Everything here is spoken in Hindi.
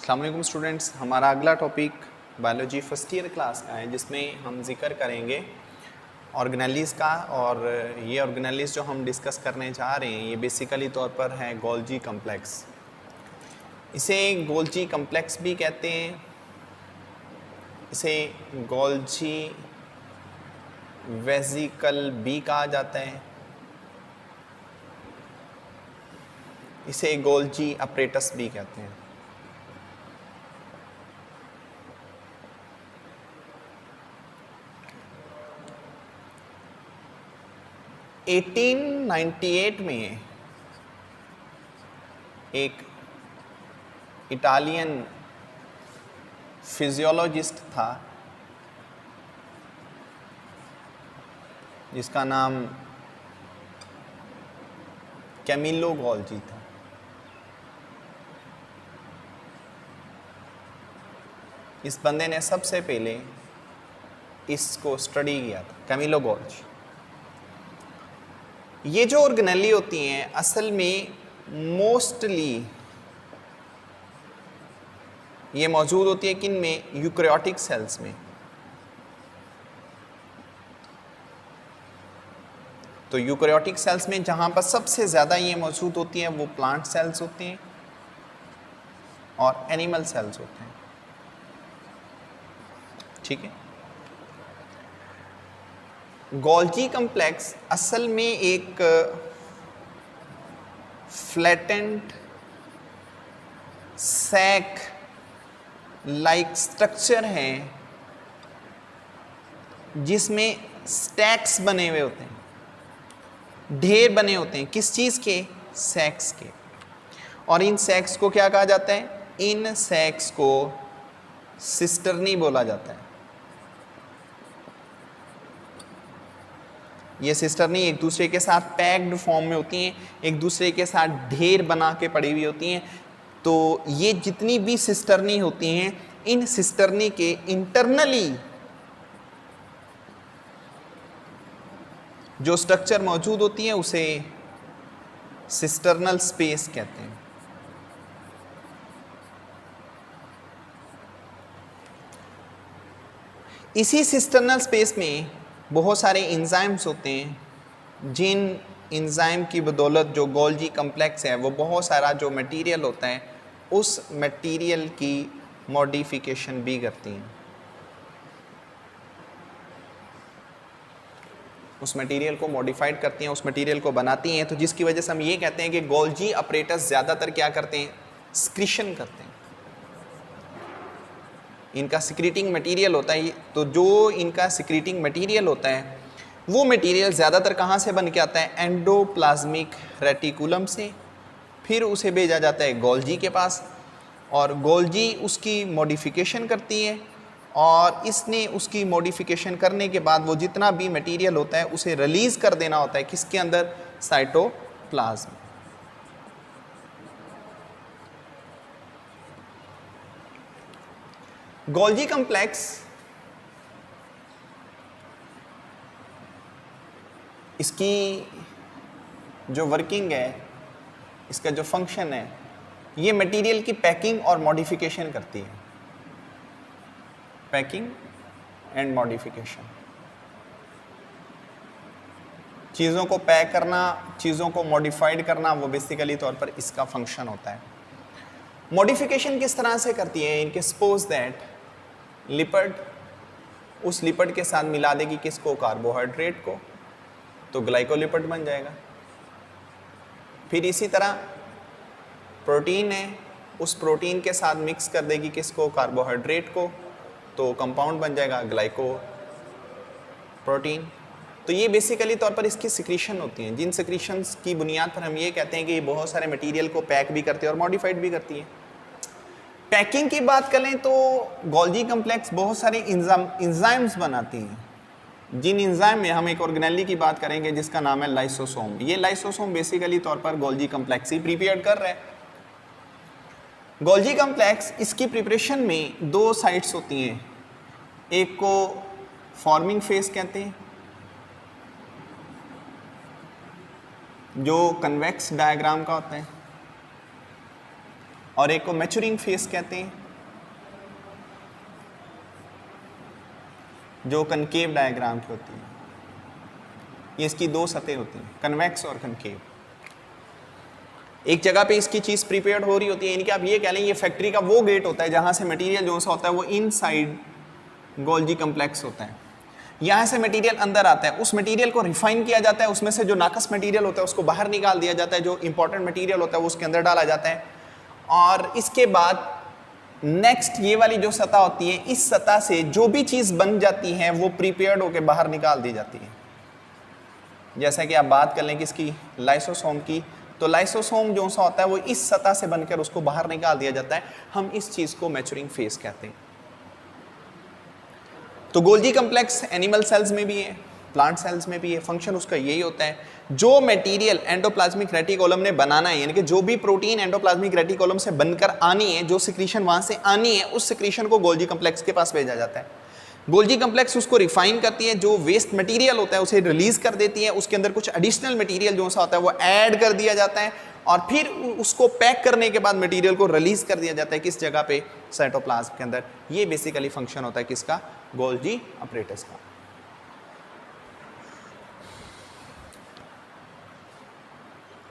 अस्सलाम वालेकुम स्टूडेंट्स, हमारा अगला topic biology first year class का है जिसमें हम जिक्र करेंगे ऑर्गेनेलीज़ का। और ये ऑर्गेनेलीज़ जो हम डिस्कस करने जा रहे हैं ये बेसिकली तौर पर है गोल्जी कम्प्लेक्स। इसे गोल्जी कम्प्लेक्स भी कहते हैं, इसे गोल्जी वेसिकल भी कहा जाता है, इसे गोल्जी अपरेटस भी कहते हैं। (1898) में एक इटालियन फिजियोलॉजिस्ट था जिसका नाम कैमिलो गोल्जी था। इस बंदे ने सबसे पहले इसको स्टडी किया था, कैमिलो गोल्जी। ये जो ऑर्गेनेली होती हैं असल में मोस्टली ये मौजूद होती है किन में? यूकैरियोटिक सेल्स में। तो यूकैरियोटिक सेल्स में जहाँ पर सबसे ज़्यादा ये मौजूद होती हैं वो प्लांट सेल्स होते हैं और एनिमल सेल्स होते हैं। ठीक है। गोल्जी कम्प्लेक्स असल में एक फ्लैटेंड सैक लाइक स्ट्रक्चर है जिसमें स्टैक्स बने हुए होते हैं, ढेर बने होते हैं। किस चीज़ के? सैक्स के। और इन सैक्स को क्या कहा जाता है? इन सैक्स को सिस्टर्नी बोला जाता है। ये सिस्टर्नी एक दूसरे के साथ पैक्ड फॉर्म में होती हैं, एक दूसरे के साथ ढेर बना के पड़ी हुई होती हैं। तो ये जितनी भी सिस्टर्नी होती हैं, इन सिस्टर्नी के इंटरनली जो स्ट्रक्चर मौजूद होती है उसे सिस्टर्नल स्पेस कहते हैं। इसी सिस्टर्नल स्पेस में बहुत सारे एंजाइम्स होते हैं जिन एंजाइम की बदौलत जो गोल्जी कम्प्लेक्स है वो बहुत सारा जो मटेरियल होता है उस मटेरियल की मॉडिफिकेशन भी करती हैं। उस मटेरियल को मॉडिफाइड करती हैं, उस मटेरियल को बनाती हैं। तो जिसकी वजह से हम ये कहते हैं कि गोल्जी अपरेटस ज़्यादातर क्या करते हैं? सिक्रीशन करते हैं। इनका सिक्रीटिंग मटेरियल होता है। तो जो इनका सिक्रीटिंग मटेरियल होता है वो मटेरियल ज़्यादातर कहाँ से बन के आता है? एंडोप्लाज्मिक रेटिकुलम से। फिर उसे भेजा जाता है गोल्जी के पास और गोल्जी उसकी मॉडिफिकेशन करती है और इसने उसकी मॉडिफिकेशन करने के बाद वो जितना भी मटेरियल होता है उसे रिलीज़ कर देना होता है। किसके अंदर? साइटोप्लाज्म। गोल्जी कम्प्लेक्स इसकी जो वर्किंग है, इसका जो फंक्शन है, ये मटेरियल की पैकिंग और मॉडिफिकेशन करती है। पैकिंग एंड मॉडिफिकेशन, चीज़ों को पैक करना, चीज़ों को मॉडिफाइड करना, वो बेसिकली तौर पर इसका फंक्शन होता है। मॉडिफिकेशन किस तरह से करती है? इनके सपोज दैट लिपिड उस लिपिड के साथ मिला देगी किसको? कार्बोहाइड्रेट को, तो ग्लाइकोलिपिड बन जाएगा। फिर इसी तरह प्रोटीन है, उस प्रोटीन के साथ मिक्स कर देगी किसको? कार्बोहाइड्रेट को, तो कंपाउंड बन जाएगा ग्लाइको प्रोटीन। तो ये बेसिकली तौर पर इसकी सिक्रीशन होती हैं, जिन सिक्रीशंस की बुनियाद पर हम ये कहते हैं कि ये बहुत सारे मटेरियल को पैक भी करती है और मॉडिफाइड भी करती है। पैकिंग की बात करें तो गोल्जी कम्प्लेक्स बहुत सारे इंजाइम्स बनाती हैं। जिन इंजाइम में हम एक ऑर्गेनेली की बात करेंगे जिसका नाम है लाइसोसोम। ये लाइसोसोम बेसिकली तौर पर गोल्जी कम्प्लेक्स ही प्रिपेयर कर रहा है। गोल्जी कम्प्लेक्स इसकी प्रिपरेशन में दो साइट्स होती हैं, एक को फॉर्मिंग फेज कहते हैं जो कन्वेक्स डायग्राम का होता है, और एक को मैच्योरिंग फेज कहते हैं, जो कनकेव डायग्राम की होती है। ये इसकी दो सतहें होती हैं, कन्वेक्स और कनकेव। एक जगह पे इसकी चीज प्रिपेयर्ड हो रही होती है, इनके आप ये कह लें ये फैक्ट्री का वो गेट होता है जहां से मटेरियल जो सा होता है वो इनसाइड गोल्जी कम्प्लेक्स होता है। यहाँ से मटेरियल अंदर आता है, उस मटेरियल को रिफाइन किया जाता है, उसमें से जो नाकस मटेरियल होता है उसको बाहर निकाल दिया जाता है, जो इंपॉर्टेंट मटेरियल होता है वो उसके अंदर डाला जाता है। और इसके बाद नेक्स्ट ये वाली जो सतह होती है, इस सतह से जो भी चीज़ बन जाती है वो प्रिपेयर्ड होकर बाहर निकाल दी जाती है। जैसा कि आप बात कर लें किसकी, लाइसोसोम की, तो लाइसोसोम जो सा होता है वो इस सतह से बनकर उसको बाहर निकाल दिया जाता है। हम इस चीज़ को मैच्योरिंग फेज कहते हैं। तो गोल्जी कम्प्लेक्स एनिमल सेल्स में भी है, प्लांट सेल्स में भी है। फंक्शन उसका यही होता है, जो मटेरियल एंडोप्लाज्मिक रेटिकुलम ने बनाना है, यानी कि जो भी प्रोटीन एंडोप्लाज्मिक रेटिकुलम से बनकर आनी है, जो सिक्रीशन वहां से आनी है, उस सिक्रीशन को गोल्जी कम्प्लेक्स के पास भेजा जाता है। गोल्जी कम्प्लेक्स उसको रिफाइन करती है, जो वेस्ट मटेरियल होता है उसे रिलीज कर देती है, उसके अंदर कुछ एडिशनल मटेरियल जो सा होता है वो ऐड कर दिया जाता है, और फिर उसको पैक करने के बाद मटेरियल को रिलीज कर दिया जाता है किस जगह पे, साइटोप्लाज्म के अंदर। ये बेसिकली फंक्शन होता है किसका, गोल्जी अपरेटस का।